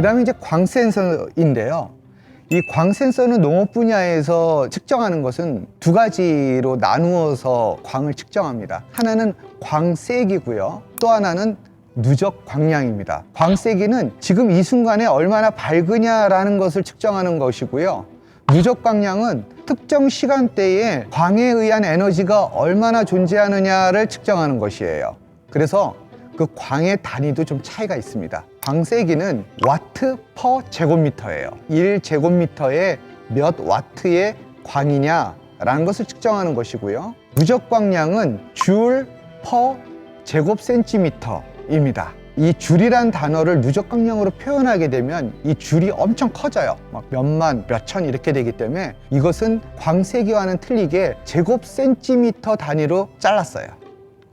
그 다음에 이제 광 센서인데요. 이 광 센서는 농업 분야에서 측정하는 것은 두 가지로 나누어서 광을 측정합니다. 하나는 광세기고요. 또 하나는 누적 광량입니다. 광세기는 지금 이 순간에 얼마나 밝으냐라는 것을 측정하는 것이고요. 누적 광량은 특정 시간대에 광에 의한 에너지가 얼마나 존재하느냐를 측정하는 것이에요. 그래서 그 광의 단위도 좀 차이가 있습니다. 광세기는 와트 퍼 제곱미터예요. 1제곱미터에 몇 와트의 광이냐라는 것을 측정하는 것이고요. 누적 광량은 줄 퍼 제곱센티미터입니다. 이 줄이란 단어를 누적 광량으로 표현하게 되면 이 줄이 엄청 커져요. 막 몇만, 몇천 이렇게 되기 때문에 이것은 광세기와는 틀리게 제곱센티미터 단위로 잘랐어요.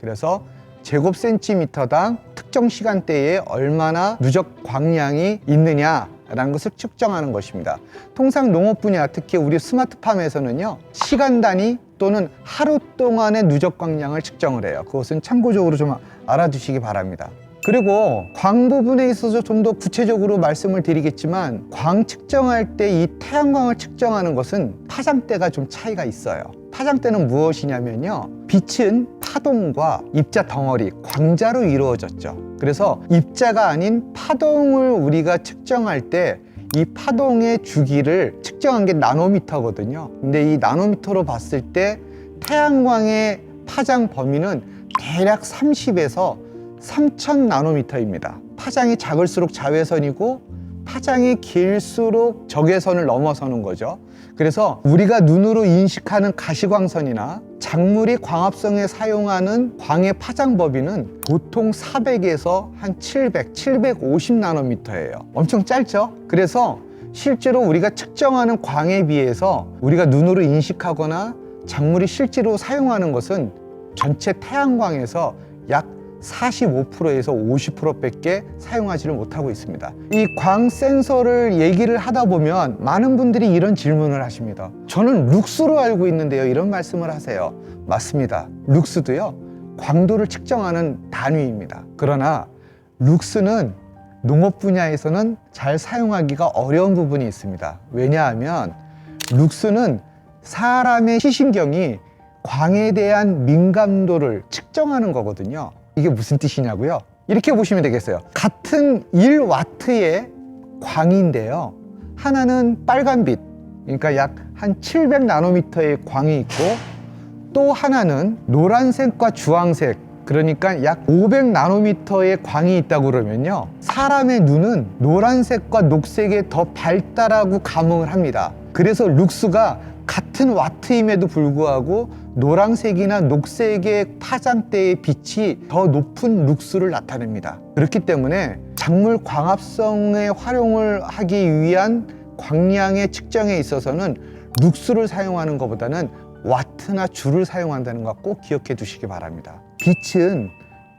그래서 제곱센티미터당 특정 시간대에 얼마나 누적 광량이 있느냐라는 것을 측정하는 것입니다. 통상 농업 분야, 특히 우리 스마트팜에서는요, 시간 단위 또는 하루 동안의 누적 광량을 측정을 해요. 그것은 참고적으로 좀 알아두시기 바랍니다. 그리고 광 부분에 있어서 좀 더 구체적으로 말씀을 드리겠지만, 광 측정할 때 이 태양광을 측정하는 것은 파장대가 좀 차이가 있어요. 파장대는 무엇이냐면요, 빛은 파동과 입자 덩어리, 광자로 이루어졌죠. 그래서 입자가 아닌 파동을 우리가 측정할 때 이 파동의 주기를 측정한 게 나노미터거든요. 근데 이 나노미터로 봤을 때 태양광의 파장 범위는 대략 30에서 3000 나노미터입니다. 파장이 작을수록 자외선이고 파장이 길수록 적외선을 넘어서는 거죠. 그래서 우리가 눈으로 인식하는 가시광선이나 작물이 광합성에 사용하는 광의 파장 범위는 보통 400에서 한 700, 750 나노미터예요. 엄청 짧죠? 그래서 실제로 우리가 측정하는 광에 비해서 우리가 눈으로 인식하거나 작물이 실제로 사용하는 것은 전체 태양광에서 약 45%에서 50%밖에 사용하지를 못하고 있습니다. 이 광 센서를 얘기를 하다 보면 많은 분들이 이런 질문을 하십니다. 저는 룩스로 알고 있는데요, 이런 말씀을 하세요. 맞습니다. 룩스도요, 광도를 측정하는 단위입니다. 그러나 룩스는 농업 분야에서는 잘 사용하기가 어려운 부분이 있습니다. 왜냐하면 룩스는 사람의 시신경이 광에 대한 민감도를 측정하는 거거든요. 이게 무슨 뜻이냐고요? 이렇게 보시면 되겠어요. 같은 1와트의 광인데요, 하나는 빨간빛, 그러니까 약 한 700 나노미터의 광이 있고, 또 하나는 노란색과 주황색, 그러니까 약 500 나노미터의 광이 있다고 그러면요, 사람의 눈은 노란색과 녹색에 더 밝다라고 감응을 합니다. 그래서 룩스가 같은 와트임에도 불구하고 노란색이나 녹색의 파장대의 빛이 더 높은 룩스를 나타냅니다. 그렇기 때문에 작물 광합성에 활용을 하기 위한 광량의 측정에 있어서는 룩스를 사용하는 것보다는 와트나 줄을 사용한다는 거 꼭 기억해 두시기 바랍니다. 빛은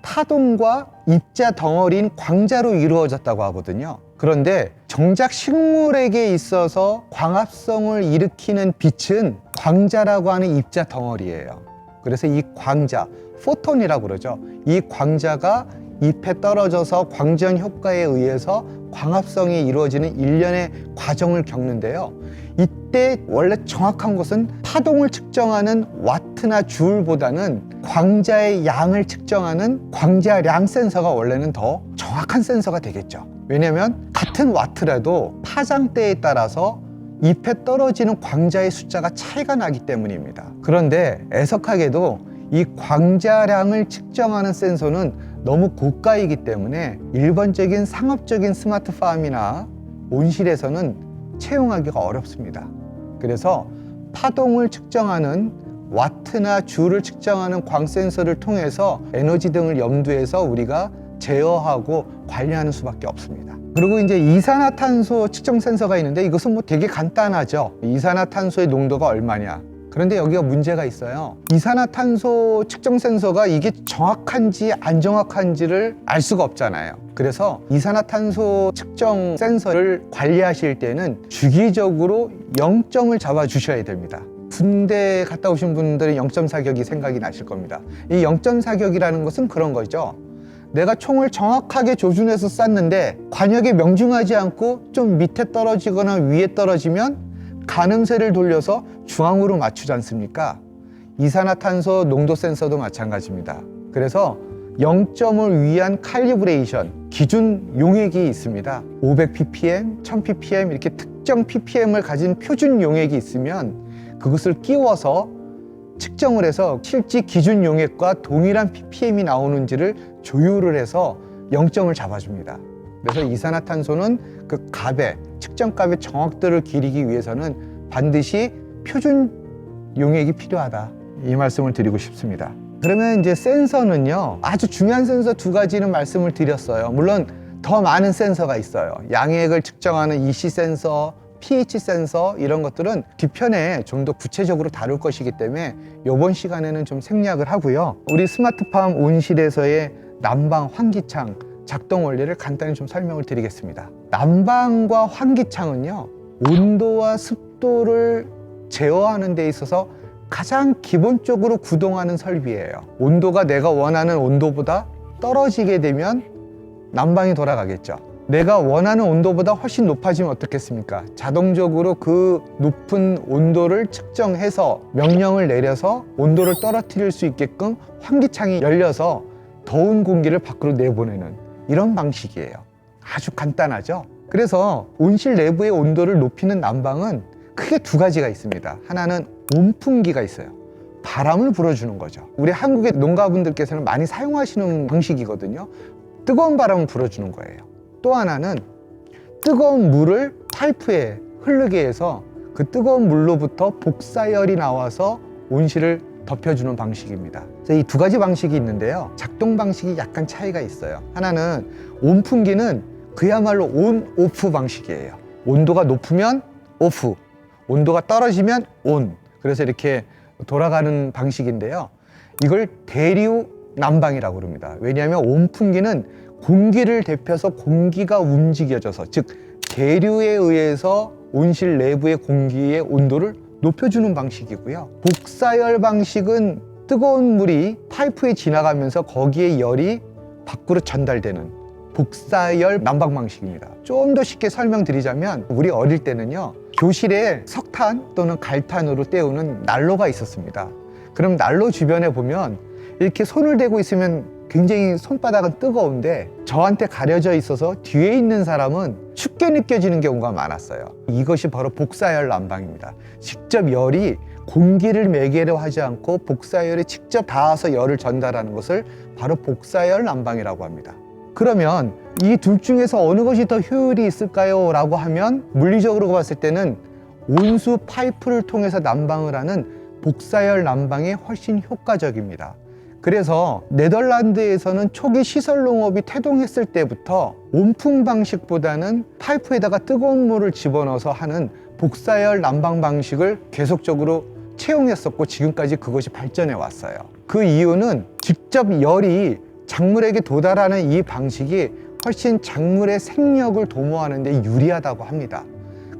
파동과 입자 덩어리인 광자로 이루어졌다고 하거든요. 그런데 정작 식물에게 있어서 광합성을 일으키는 빛은 광자라고 하는 입자 덩어리예요. 그래서 이 광자, 포톤이라고 그러죠. 이 광자가 잎에 떨어져서 광전 효과에 의해서 광합성이 이루어지는 일련의 과정을 겪는데요. 이때 원래 정확한 것은 파동을 측정하는 와트나 줄보다는 광자의 양을 측정하는 광자량 센서가 원래는 더 정확한 센서가 되겠죠. 왜냐하면 같은 와트라도 파장대에 따라서 잎에 떨어지는 광자의 숫자가 차이가 나기 때문입니다. 그런데 애석하게도 이 광자량을 측정하는 센서는 너무 고가이기 때문에 일반적인 상업적인 스마트팜이나 온실에서는 채용하기가 어렵습니다. 그래서 파동을 측정하는 와트나 줄을 측정하는 광 센서를 통해서 에너지 등을 염두해서 우리가 제어하고 관리하는 수밖에 없습니다. 그리고 이제 이산화탄소 측정 센서가 있는데, 이것은 뭐 되게 간단하죠. 이산화탄소의 농도가 얼마냐. 그런데 여기가 문제가 있어요. 이산화탄소 측정 센서가 이게 정확한지 안 정확한지를 알 수가 없잖아요. 그래서 이산화탄소 측정 센서를 관리하실 때는 주기적으로 0점을 잡아 주셔야 됩니다. 군대 갔다 오신 분들은 0점 사격이 생각이 나실 겁니다. 이 0점 사격이라는 것은 그런 거죠. 내가 총을 정확하게 조준해서 쐈는데 관역에 명중하지 않고 좀 밑에 떨어지거나 위에 떨어지면 가늠쇠를 돌려서 중앙으로 맞추지 않습니까? 이산화탄소 농도 센서도 마찬가지입니다. 그래서 0점을 위한 칼리브레이션, 기준 용액이 있습니다. 500ppm, 1000ppm 이렇게 특정 ppm을 가진 표준 용액이 있으면 그것을 끼워서 측정을 해서 실제 기준 용액과 동일한 ppm이 나오는지를 조율을 해서 0점을 잡아줍니다. 그래서 이산화탄소는 그 값의 측정값의 정확도를 기리기 위해서는 반드시 표준 용액이 필요하다, 이 말씀을 드리고 싶습니다. 그러면 이제 센서는요, 아주 중요한 센서 두 가지는 말씀을 드렸어요. 물론 더 많은 센서가 있어요. 양액을 측정하는 EC 센서, pH 센서, 이런 것들은 뒤편에 좀 더 구체적으로 다룰 것이기 때문에 이번 시간에는 좀 생략을 하고요. 우리 스마트팜 온실에서의 난방 환기창 작동 원리를 간단히 좀 설명을 드리겠습니다. 난방과 환기창은요, 온도와 습도를 제어하는 데 있어서 가장 기본적으로 구동하는 설비예요. 온도가 내가 원하는 온도보다 떨어지게 되면 난방이 돌아가겠죠. 내가 원하는 온도보다 훨씬 높아지면 어떻겠습니까? 자동적으로 그 높은 온도를 측정해서 명령을 내려서 온도를 떨어뜨릴 수 있게끔 환기창이 열려서 더운 공기를 밖으로 내보내는 이런 방식이에요. 아주 간단하죠? 그래서 온실 내부의 온도를 높이는 난방은 크게 두 가지가 있습니다. 하나는 온풍기가 있어요. 바람을 불어주는 거죠. 우리 한국의 농가분들께서는 많이 사용하시는 방식이거든요. 뜨거운 바람을 불어주는 거예요. 또 하나는 뜨거운 물을 파이프에 흐르게 해서 그 뜨거운 물로부터 복사열이 나와서 온실을 덮여주는 방식입니다. 이 두 가지 방식이 있는데요, 작동 방식이 약간 차이가 있어요. 하나는 온풍기는 그야말로 온, 오프 방식이에요. 온도가 높으면 오프, 온도가 떨어지면 온. 그래서 이렇게 돌아가는 방식인데요, 이걸 대류 난방이라고 그럽니다. 왜냐하면 온풍기는 공기를 데펴서 공기가 움직여져서, 즉 대류에 의해서 온실 내부의 공기의 온도를 높여주는 방식이고요. 복사열 방식은 뜨거운 물이 파이프에 지나가면서 거기에 열이 밖으로 전달되는 복사열 난방 방식입니다. 좀 더 쉽게 설명드리자면, 우리 어릴 때는요, 교실에 석탄 또는 갈탄으로 때우는 난로가 있었습니다. 그럼 난로 주변에 보면 이렇게 손을 대고 있으면 굉장히 손바닥은 뜨거운데 저한테 가려져 있어서 뒤에 있는 사람은 춥게 느껴지는 경우가 많았어요. 이것이 바로 복사열 난방입니다. 직접 열이 공기를 매개로 하지 않고 복사열이 직접 닿아서 열을 전달하는 것을 바로 복사열 난방이라고 합니다. 그러면 이 둘 중에서 어느 것이 더 효율이 있을까요? 라고 하면 물리적으로 봤을 때는 온수 파이프를 통해서 난방을 하는 복사열 난방이 훨씬 효과적입니다. 그래서 네덜란드에서는 초기 시설 농업이 태동했을 때부터 온풍 방식보다는 파이프에다가 뜨거운 물을 집어넣어서 하는 복사열 난방 방식을 계속적으로 채용했었고, 지금까지 그것이 발전해 왔어요. 그 이유는 직접 열이 작물에게 도달하는 이 방식이 훨씬 작물의 생력을 도모하는 데 유리하다고 합니다.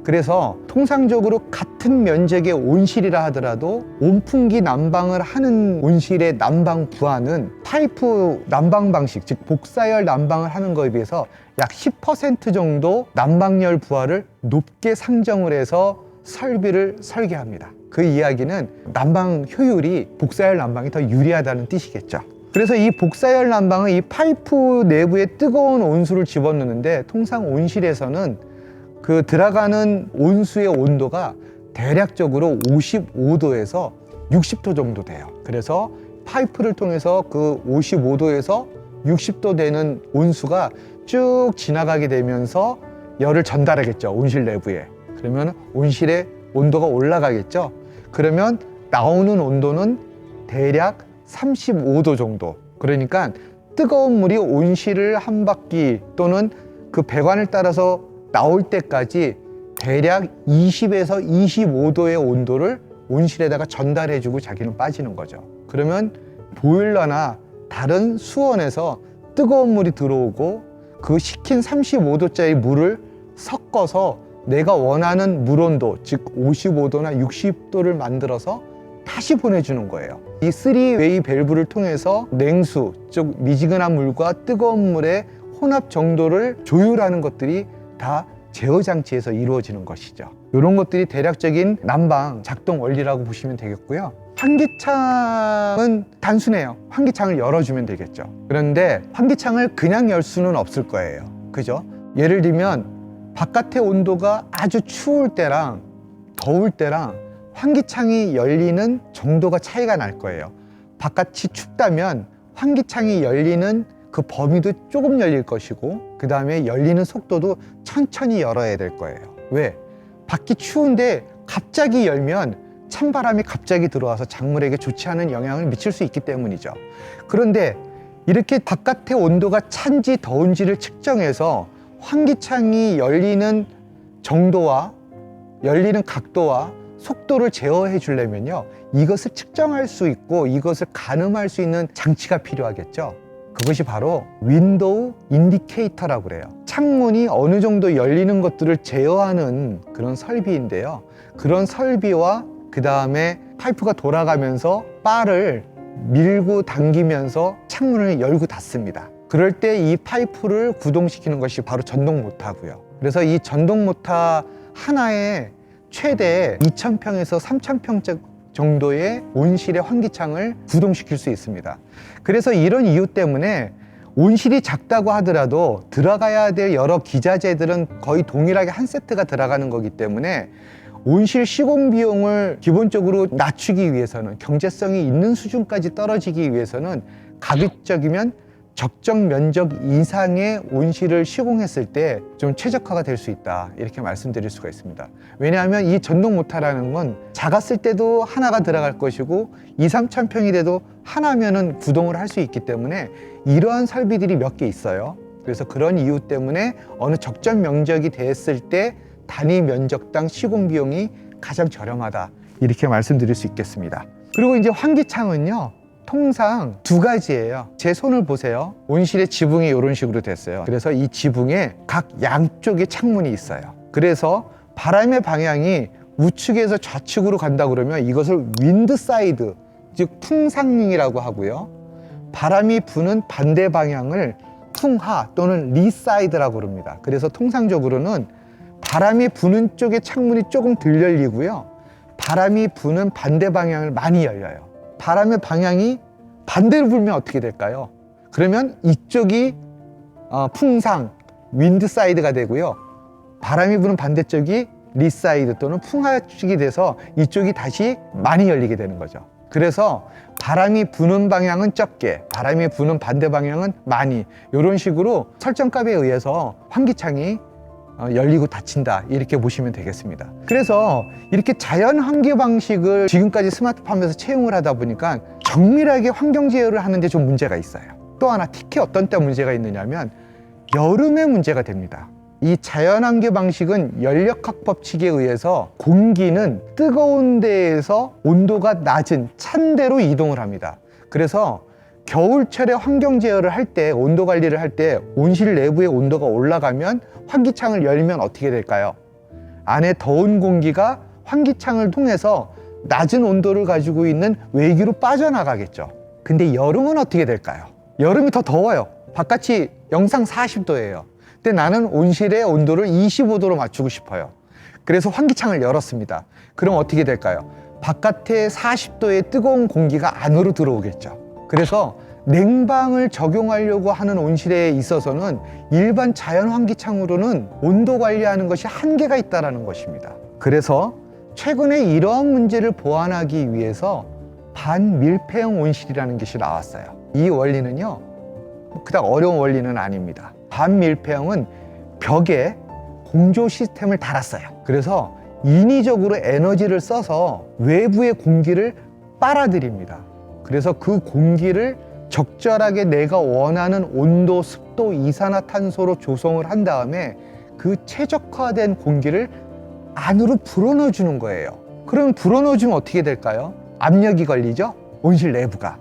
그래서 통상적으로 같은 면적의 온실이라 하더라도 온풍기 난방을 하는 온실의 난방 부하는 파이프 난방 방식, 즉 복사열 난방을 하는 것에 비해서 약 10% 정도 난방열 부하를 높게 상정을 해서 설비를 설계합니다. 그 이야기는 난방 효율이 복사열 난방이 더 유리하다는 뜻이겠죠. 그래서 이 복사열 난방은 이 파이프 내부에 뜨거운 온수를 집어넣는데, 통상 온실에서는 그 들어가는 온수의 온도가 대략적으로 55도에서 60도 정도 돼요. 그래서 파이프를 통해서 그 55도에서 60도 되는 온수가 쭉 지나가게 되면서 열을 전달하겠죠, 온실 내부에. 그러면 온실의 온도가 올라가겠죠. 그러면 나오는 온도는 대략 35도 정도. 그러니까 뜨거운 물이 온실을 한 바퀴 또는 그 배관을 따라서 나올 때까지 대략 20에서 25도의 온도를 온실에다가 전달해주고 자기는 빠지는 거죠. 그러면 보일러나 다른 수원에서 뜨거운 물이 들어오고 그 식힌 35도짜리 물을 섞어서 내가 원하는 물 온도, 즉 55도나 60도를 만들어서 다시 보내주는 거예요. 이 3웨이 밸브를 통해서 냉수, 즉 미지근한 물과 뜨거운 물의 혼합 정도를 조율하는 것들이 다 제어 장치에서 이루어지는 것이죠. 이런 것들이 대략적인 난방 작동 원리라고 보시면 되겠고요. 환기창은 단순해요. 환기창을 열어주면 되겠죠. 그런데 환기창을 그냥 열 수는 없을 거예요. 그죠? 예를 들면 바깥의 온도가 아주 추울 때랑 더울 때랑 환기창이 열리는 정도가 차이가 날 거예요. 바깥이 춥다면 환기창이 열리는 그 범위도 조금 열릴 것이고, 그 다음에 열리는 속도도 천천히 열어야 될 거예요. 왜? 밖이 추운데 갑자기 열면 찬바람이 갑자기 들어와서 작물에게 좋지 않은 영향을 미칠 수 있기 때문이죠. 그런데 이렇게 바깥의 온도가 찬지 더운지를 측정해서 환기창이 열리는 정도와 열리는 각도와 속도를 제어해 주려면요, 이것을 측정할 수 있고 이것을 가늠할 수 있는 장치가 필요하겠죠. 그것이 바로 윈도우 인디케이터라고 그래요. 창문이 어느 정도 열리는 것들을 제어하는 그런 설비인데요, 그런 설비와 그 다음에 파이프가 돌아가면서 바를 밀고 당기면서 창문을 열고 닫습니다. 그럴 때 이 파이프를 구동시키는 것이 바로 전동 모터고요. 그래서 이 전동 모터 하나에 최대 2,000평에서 3,000평 정도의 온실의 환기창을 구동시킬 수 있습니다. 그래서 이런 이유 때문에 온실이 작다고 하더라도 들어가야 될 여러 기자재들은 거의 동일하게 한 세트가 들어가는 거기 때문에 온실 시공 비용을 기본적으로 낮추기 위해서는, 경제성이 있는 수준까지 떨어지기 위해서는 가급적이면 적정 면적 이상의 온실을 시공했을 때 좀 최적화가 될 수 있다, 이렇게 말씀드릴 수가 있습니다. 왜냐하면 이 전동 모터라는 건 작았을 때도 하나가 들어갈 것이고 2, 3,000평이 돼도 하나면은 구동을 할 수 있기 때문에 이러한 설비들이 몇 개 있어요. 그래서 그런 이유 때문에 어느 적정 면적이 됐을 때 단위 면적당 시공 비용이 가장 저렴하다, 이렇게 말씀드릴 수 있겠습니다. 그리고 이제 환기창은요, 통상 두 가지예요. 제 손을 보세요. 온실의 지붕이 이런 식으로 됐어요. 그래서 이 지붕에 각 양쪽에 창문이 있어요. 그래서 바람의 방향이 우측에서 좌측으로 간다 그러면 이것을 윈드 사이드, 즉 풍상이라고 하고요, 바람이 부는 반대 방향을 풍하 또는 리 사이드라고 그럽니다. 그래서 통상적으로는 바람이 부는 쪽에 창문이 조금 덜 열리고요, 바람이 부는 반대 방향을 많이 열려요. 바람의 방향이 반대로 불면 어떻게 될까요? 그러면 이쪽이 풍상, 윈드 사이드가 되고요, 바람이 부는 반대쪽이 리 사이드 또는 풍하 쪽이 돼서 이쪽이 다시 많이 열리게 되는 거죠. 그래서 바람이 부는 방향은 적게, 바람이 부는 반대 방향은 많이, 이런 식으로 설정값에 의해서 환기창이 열리고 닫힌다, 이렇게 보시면 되겠습니다. 그래서 이렇게 자연 환기 방식을 지금까지 스마트팜에서 채용을 하다 보니까 정밀하게 환경 제어를 하는데 좀 문제가 있어요. 또 하나, 특히 어떤 때 문제가 있느냐면 여름에 문제가 됩니다. 이 자연 환기 방식은 연력학 법칙에 의해서 공기는 뜨거운 데에서 온도가 낮은 찬 데로 이동을 합니다. 그래서 겨울철에 환경 제어를 할 때, 온도 관리를 할 때 온실 내부의 온도가 올라가면 환기창을 열면 어떻게 될까요? 안에 더운 공기가 환기창을 통해서 낮은 온도를 가지고 있는 외기로 빠져나가겠죠. 근데 여름은 어떻게 될까요? 여름이 더 더워요. 바깥이 영상 40도예요. 근데 나는 온실의 온도를 25도로 맞추고 싶어요. 그래서 환기창을 열었습니다. 그럼 어떻게 될까요? 바깥에 40도의 뜨거운 공기가 안으로 들어오겠죠. 그래서 냉방을 적용하려고 하는 온실에 있어서는 일반 자연 환기창으로는 온도 관리하는 것이 한계가 있다는 것입니다. 그래서 최근에 이러한 문제를 보완하기 위해서 반밀폐형 온실이라는 것이 나왔어요. 이 원리는요, 그닥 어려운 원리는 아닙니다. 반밀폐형은 벽에 공조 시스템을 달았어요. 그래서 인위적으로 에너지를 써서 외부의 공기를 빨아들입니다. 그래서 그 공기를 적절하게 내가 원하는 온도, 습도, 이산화탄소로 조성을 한 다음에 그 최적화된 공기를 안으로 불어넣어 주는 거예요. 그럼 불어넣어 주면 어떻게 될까요? 압력이 걸리죠? 온실 내부가.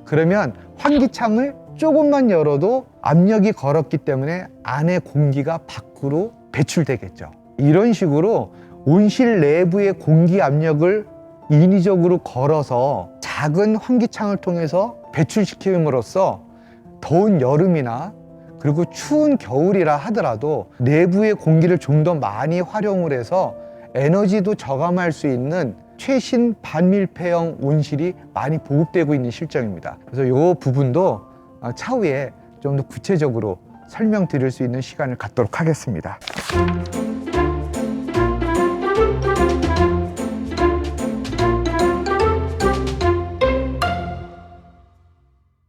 그러면 환기창을 조금만 열어도 압력이 걸었기 때문에 안에 공기가 밖으로 배출되겠죠. 이런 식으로 온실 내부의 공기 압력을 인위적으로 걸어서 작은 환기창을 통해서 배출시킴으로써 더운 여름이나 그리고 추운 겨울이라 하더라도 내부의 공기를 좀 더 많이 활용을 해서 에너지도 저감할 수 있는 최신 반밀폐형 온실이 많이 보급되고 있는 실정입니다. 그래서 이 부분도 차후에 좀 더 구체적으로 설명드릴 수 있는 시간을 갖도록 하겠습니다.